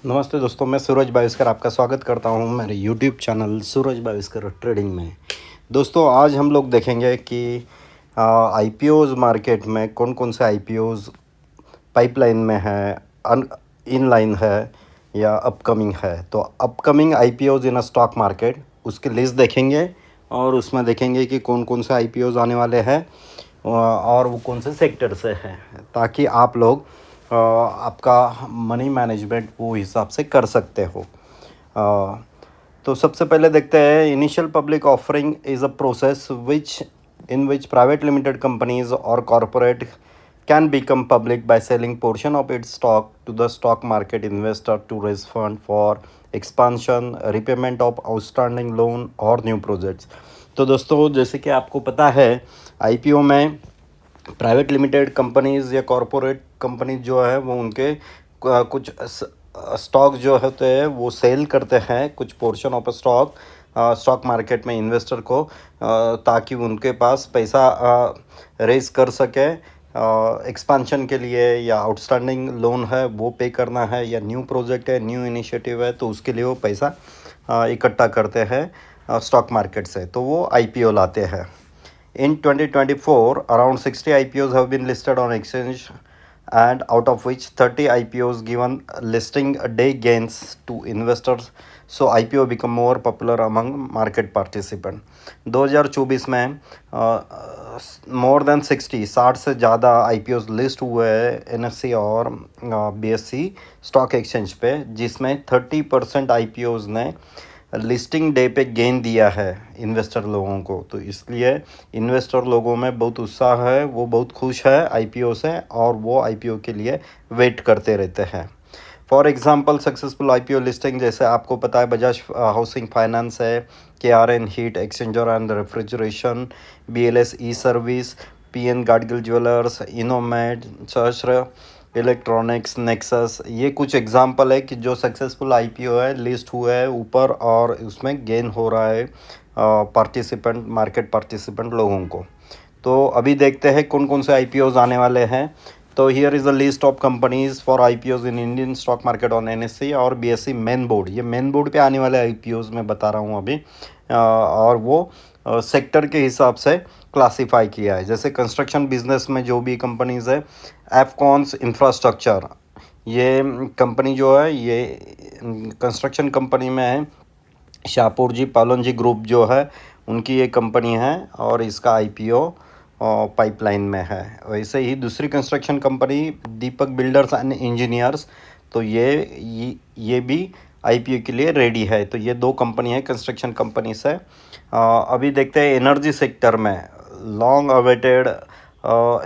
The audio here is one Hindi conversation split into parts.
नमस्ते दोस्तों, मैं सूरज बाविस्कर आपका स्वागत करता हूं मेरे यूट्यूब चैनल सूरज बाविस्कर ट्रेडिंग में। दोस्तों, आज हम लोग देखेंगे कि आईपीओज़ मार्केट में कौन कौन से आईपीओज़ पाइपलाइन में है, इनलाइन है या अपकमिंग है। तो upcoming IPOs in a stock market उसकी लिस्ट देखेंगे और उसमें देखेंगे कि कौन कौन से आईपीओज़ आने वाले हैं और वो कौन से सेक्टर से हैं, ताकि आप लोग आपका मनी मैनेजमेंट वो हिसाब से कर सकते हो। तो सबसे पहले देखते हैं, initial public offering is a process which private limited companies और corporate can become public by selling portion of its stock to the stock market investor to raise fund for expansion, repayment of outstanding loan और new projects। तो दोस्तों, जैसे कि आपको पता है, आईपीओ में प्राइवेट लिमिटेड कंपनीज़ या कॉरपोरेट कंपनीज जो है वो उनके कुछ स्टॉक जो होते हैं वो सेल करते हैं, कुछ portion of stock stock market में इन्वेस्टर को, ताकि उनके पास पैसा रेज कर सके एक्सपांशन के लिए, या आउटस्टैंडिंग लोन है वो पे करना है, या न्यू प्रोजेक्ट है, न्यू इनिशिएटिव है, तो उसके लिए वो पैसा इकट्ठा करते हैं स्टॉक मार्केट से, तो वो आईपीओ लाते हैं। In 2024, around 60 IPOs have been listed on exchange, and out of which 30 IPOs given listing day gains to investors. So IPO become more popular among market participant। 2024 में मोर देन 60 से ज़्यादा IPOs लिस्ट हुए हैं NSE और BSE स्टॉक एक्सचेंज पे, जिसमें 30% IPOs ने लिस्टिंग डे पे गेन दिया है इन्वेस्टर लोगों को। तो इसलिए इन्वेस्टर लोगों में बहुत उत्साह है, वो बहुत खुश है आईपीओ से, और वो आईपीओ के लिए वेट करते रहते हैं। For example, successful IPO listing जैसे आपको पता है, बजाज हाउसिंग फाइनेंस है, KRN Heat Exchanger and Refrigeration, BLS E Service, PN Gadgil Jewellers, इनोमेड, सहस्त्र इलेक्ट्रॉनिक्स, नेक्सस, ये कुछ एग्जांपल है कि जो सक्सेसफुल आईपीओ है, लिस्ट हुआ है ऊपर, और उसमें गेन हो रहा है मार्केट पार्टिसिपेंट लोगों को। तो अभी देखते हैं कौन कौन से आईपीओज आने वाले हैं। तो here is the list of companies for IPOs in Indian stock market on NSC और बीएसई मेन बोर्ड। ये मेन बोर्ड पे आने वाले आईपीओज मैं बता रहा हूँ अभी, और वो सेक्टर के हिसाब से क्लासीफाई किया है। जैसे कंस्ट्रक्शन बिजनेस में जो भी कंपनीज़ है, एफकॉन्स इंफ्रास्ट्रक्चर, ये कंपनी जो है ये कंस्ट्रक्शन कंपनी में है। शाहपुर जी पालन जी ग्रुप जो है उनकी ये कंपनी है, और इसका आईपीओ पाइपलाइन में है। वैसे ही दूसरी construction company Deepak builders and engineers, तो ये भी आईपीओ के लिए रेडी है। तो ये दो कंपनी है कंस्ट्रक्शन कंपनी से। अभी देखते हैं एनर्जी सेक्टर में long awaited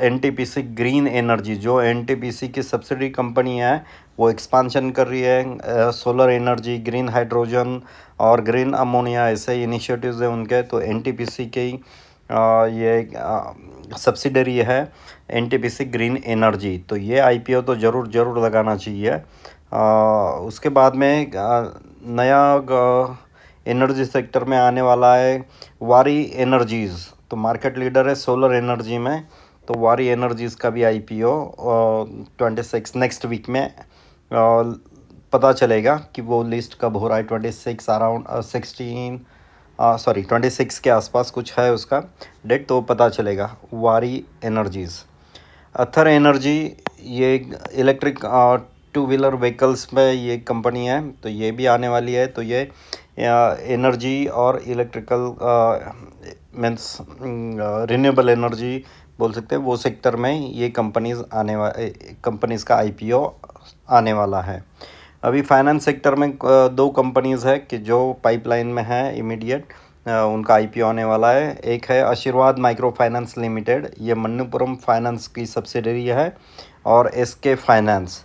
NTPC green energy, जो एनटीपीसी की सब्सिडी कंपनी है, वो एक्सपांशन कर रही है। सोलर एनर्जी, ग्रीन हाइड्रोजन और ग्रीन अमोनिया, ऐसे इनिशिएटिव्स हैं उनके। तो एनटीपीसी के ये सब्सिडरी है एनटीपीसी ग्रीन एनर्जी। तो ये आईपीओ तो ज़रूर लगाना चाहिए। उसके बाद में नया एनर्जी सेक्टर में आने वाला है वारी एनर्जीज़, तो मार्केट लीडर है सोलर एनर्जी में। तो वारी एनर्जीज़ का भी आईपीओ 26 नेक्स्ट वीक में पता चलेगा कि वो लिस्ट कब हो रहा है। 26 अराउंड 26 के आसपास कुछ है उसका डेट, तो पता चलेगा। वारी एनर्जीज़, अथर एनर्जी, ये इलेक्ट्रिक टू व्हीलर व्हीकल्स में ये कंपनी है, तो ये भी आने वाली है। तो ये एनर्जी और इलेक्ट्रिकल मीन्स रिन्यूएबल एनर्जी बोल सकते हैं, वो सेक्टर में ये कंपनीज़ का आईपीओ आने वाला है। अभी फाइनेंस सेक्टर में दो कंपनीज़ है कि जो पाइपलाइन में है इमीडिएट, उनका आईपीओ आने वाला है। एक है आशीर्वाद माइक्रो फाइनेंस लिमिटेड, ये मन्नपुरम फाइनेंस की सब्सिडरी है, और एसके फाइनेंस।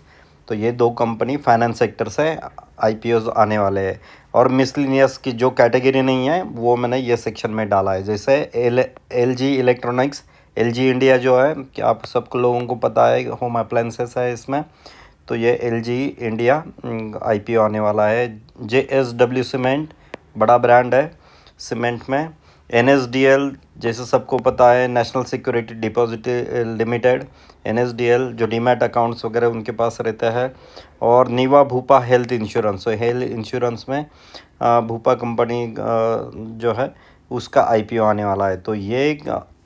तो ये दो कंपनी फाइनेंस सेक्टर से आईपीओज आने वाले हैं। और मिसलिनियस की जो कैटेगरी नहीं है वो मैंने ये सेक्शन में डाला है। जैसे एलजी इलेक्ट्रॉनिक्स, एलजी इंडिया जो है, कि आप सबको लोगों को पता है होम अप्लायंसेस है इसमें, तो ये एलजी इंडिया आईपीओ आने वाला है। जेएसडब्ल्यू सीमेंट, बड़ा ब्रांड है सीमेंट में, NSDL जैसे सबको पता है, national security deposit limited, NSDL जो डीमैट अकाउंट्स वगैरह उनके पास रहता है, और नीवा भूपा हेल्थ इंश्योरेंस। तो हेल्थ इंश्योरेंस में भूपा कंपनी जो है उसका IPO आने वाला है। तो ये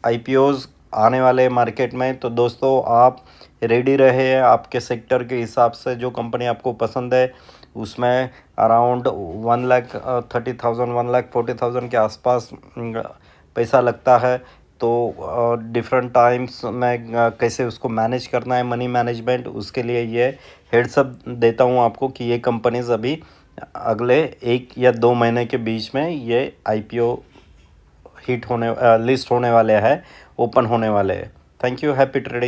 IPOs आने वाले मार्केट में। तो दोस्तों आप रेडी रहे, आपके सेक्टर के हिसाब से जो कंपनी आपको पसंद है उसमें अराउंड 1,30,000 1,40,000 के आसपास पैसा लगता है। तो डिफरेंट टाइम्स में कैसे उसको मैनेज करना है, मनी मैनेजमेंट, उसके लिए ये हेड्सअप देता हूँ आपको कि ये कंपनीज अभी अगले 1 या 2 महीने के बीच में ये IPO लिस्ट होने वाले हैं, ओपन होने वाले हैं। Thank you, happy trading.